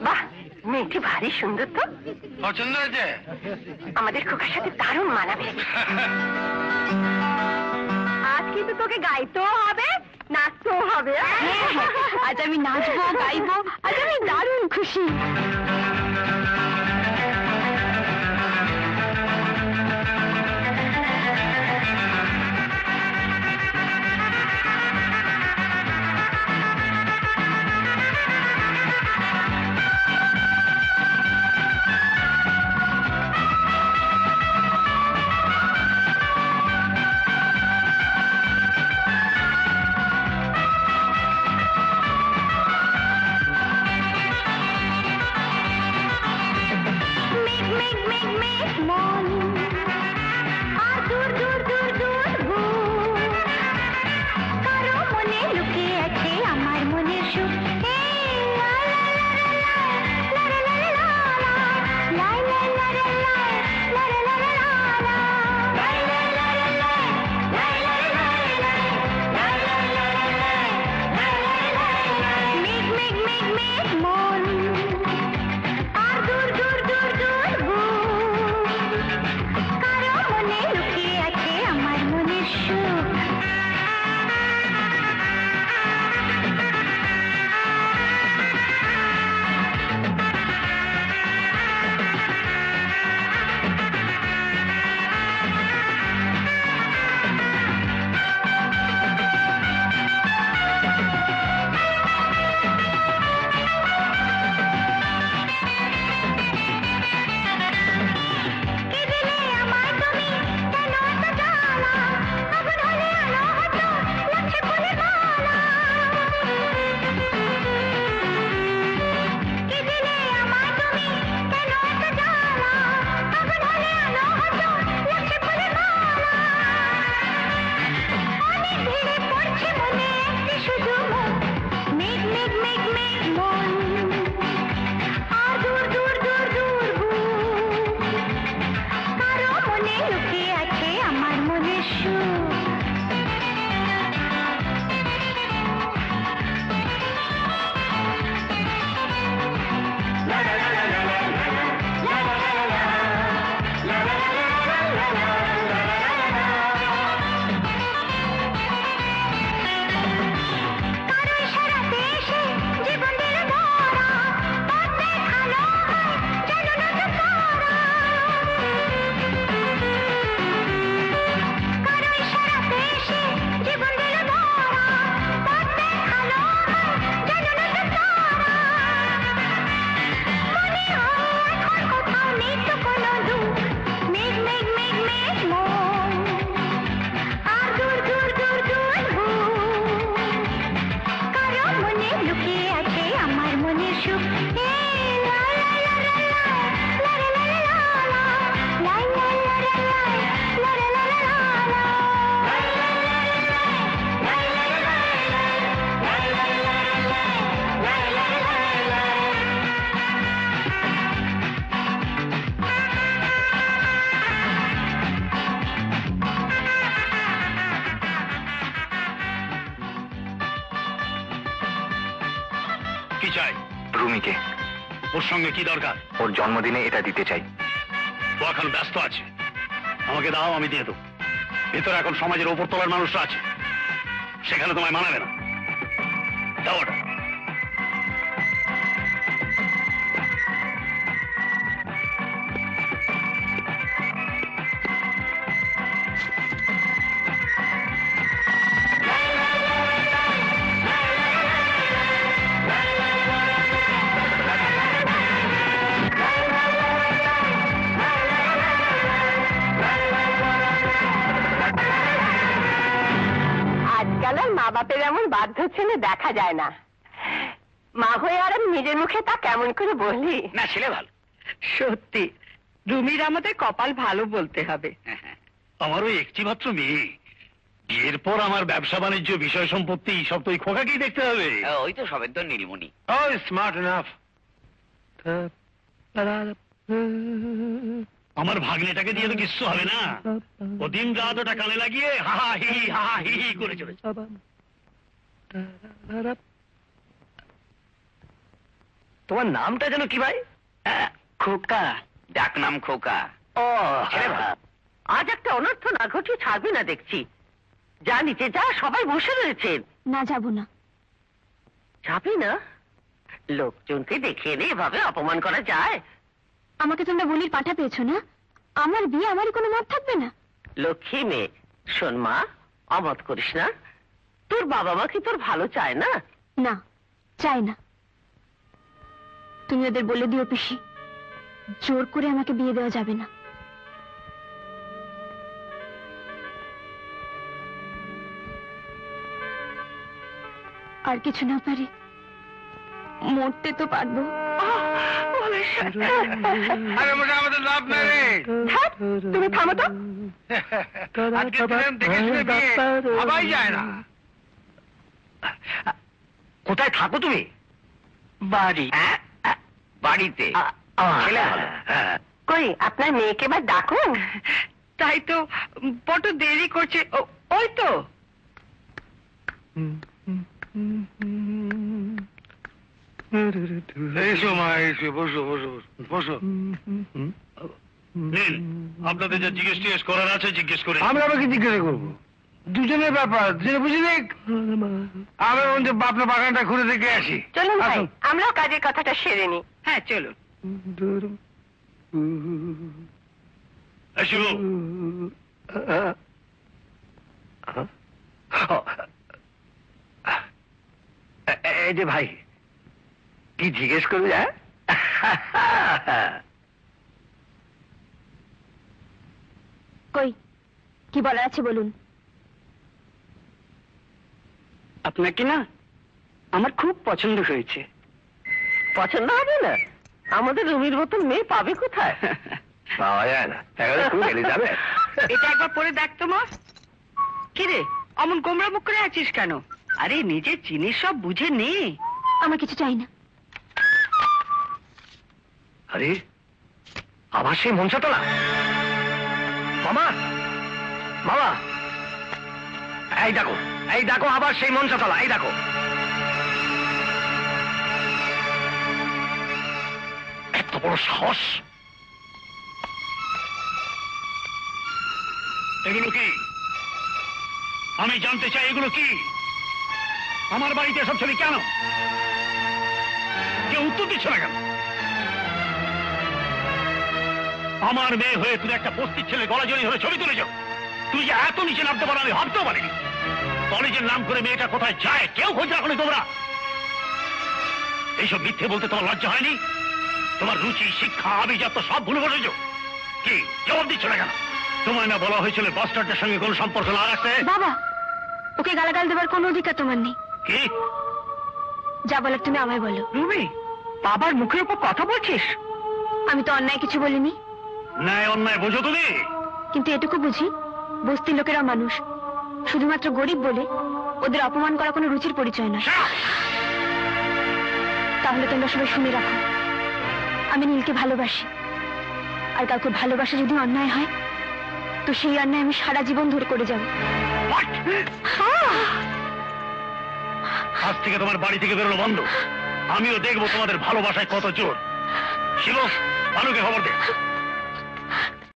বাহ, মেয়েটি ভারী সুন্দর তো। পছন্দ হয়েছে? আমাদের খোকার সাথে দারুণ মানাবে। আজ কিন্তু তোকে গাইতেও হবে, নাচতেও হবে। আজ আমি নাচবো, গাইবো, আজ আমি দারুণ খুশি। কি চাই? রুমিকে। ওর সঙ্গে কি দরকার? ওর জন্মদিনে এটা দিতে চাই। ও এখন ব্যস্ত আছে, আমাকে দাও, আমি দিয়ে দেবো। ভেতরে এখন সমাজের ওপর তলার মানুষরা আছে, সেখানে তোমায় মানাবে না। দাও ওটা। মা বাপের এমন বাধ্য ছেলে দেখা যায় না। মা হয়ে আর নিজের মুখে তা কেমন করে বললি? না, ছেলে ভালো। সত্যি রুমির আমাদের কপাল ভালো বলতে হবে। আমার ওই একটি মাত্র মেয়ে, এরপর আমার ব্যবসা বাণিজ্য বিষয় সম্পত্তি সব তো ওই খোকাকেই দেখতে হবে। ওই তো সবের তো নীলমণি। Oh, smart enough. আমার ভাগ্নেটাকে দিয়ে তো কিচ্ছু হবে না। ও দিন রাত ওটা কানে লাগিয়ে হা হি হি করে চলেছে। তোমার নামটা যেন কি ভাই? খোকা। ডাক নাম খোকা। ও আজ একটা অনর্থ না ঘটিয়ে ছাড়বি না দেখছি। যা নিচে যা, সবাই বসে রয়েছেন। না, যাব না। যাবি না? লোকজনকে দেখে এনে এভাবে অপমান করা যায়? আমাকে তোমরা বলির পাঠা পেয়েছো না? আমার বিয়ে, আমারই কোনো মত থাকবে না। লক্ষ্মী মেয়ে, শোন মা, অমত করিস না। তোর বাবা মা কি তোর ভালো চায় না? না, চাই না। তুমি ওদের বলে দিও পিসি, জোর করে আমাকে বিয়ে দেওয়া যাবে না। আর কিছু না পারি, মরতে তো পারবো। আরে মোটা আমাদের লাভ নাই রে। ধ্যাৎ, তুমি থামো তো। আজকে দিন দেখে শুনে বিয়ে ভাবাই যায় না। কোথায় থাকো তুমি? বাড়ি। বাড়িতে ছেলে ভালো। কই আপনার মেয়েকে এবার ডাকুন। তাই তো, বড় দেরি করছে। ওই তো। এসো মা, এসো, বসো বসো বসো। নিন, আপনাদের যা জিজ্ঞেস করার আছে জিজ্ঞেস করে। আমরা আবার কি জিজ্ঞাসা করবো? দুজনের ব্যাপার, দুজনে বুঝি নেই। আমরা বলছি আপনার বাগানটা ঘুরে দেখে আসি। চলুন ভাই, আসুন। আমরাও কাজের কথাটা সেরে নি। হ্যাঁ চলুন। এই শিবু, এই যে ভাই, কি জিজ্ঞেস করবে? কই, কি বলার আছে বলুন। আপনাকে না আমার খুব পছন্দ হয়েছে। পছন্দ হবে না? আমাদের রুমির মতন মেয়ে পাবে কোথায়? পাওয়া যায় না, একেবারে খুব এলে যাবে। এটা একবার পরে দেখ তো মা। কি রে, অমন গোমরা মুখ করে আছিস কেন? আরে নিজের জিনিস সব বুঝে নে। আমার কিছু চাই না। আরে আবার সেই মনসাতলা। মামা, মামা, এই দেখো, এই দেখো, আবার সেই মনসাতলা, এই দেখো। এত বড় সাহস! এগুলো কি? আমি জানতে চাই এগুলো কি? আমার বাড়িতে এসব ছবি কেন? কেউ উত্তর দিচ্ছে না কেন? আমার মেয়ে হয়ে তুমি একটা বস্তির ছেলে গলাজড়ি হয়ে ছবি তুলেছ। তুই যে এত নিচে নামতে পারো আমি ভাবতেও পারিনি। কলেজের নাম করে মেয়েটা কোথায় যায় কেউ খোঁজ রাখো তোমরা। এইসব মিথ্যে বলতে তোমার লজ্জা হয়নি? তোমার রুচি, শিক্ষা, আভিজাত্য সব ভুলে বসেছ। কি জবাব দিচ্ছ না কেন? তোমায় না বলা হয়েছিল বাস্টারদের সঙ্গে কোনো সম্পর্ক না রাখতে? বাবা, ওকে গালাগাল দেবার কোনো অধিকার তোমার নেই। কি? যা বলার তুমি আমায় বলো। রুমি, বাবার মুখের উপর কথা বলছিস? আমি তো অন্যায় কিছু বলিনি, ন্যায় অন্যায় বোঝো তুমি? কিন্তু এটুকু বুঝি, বস্তির লোকেরা মানুষ, শুধুমাত্র গরিব বলে ওদের অপমান করা কোনো রুচির পরিচয় নয়। তাহলে তোমরা সবাই শুনে রাখো, আমি নীলকে ভালোবাসি। আর কাউকে ভালোবাসা যদি অন্যায় হয়, তো সেই অন্যায় আমি সারা জীবন ধরে করে যাব। আজ থেকে তোমার বাড়ি থেকে বেরোনো বন্ধ। আমিও দেখবো তোমাদের ভালোবাসায় কত জোর। শিব, ভানুকে খবর দে।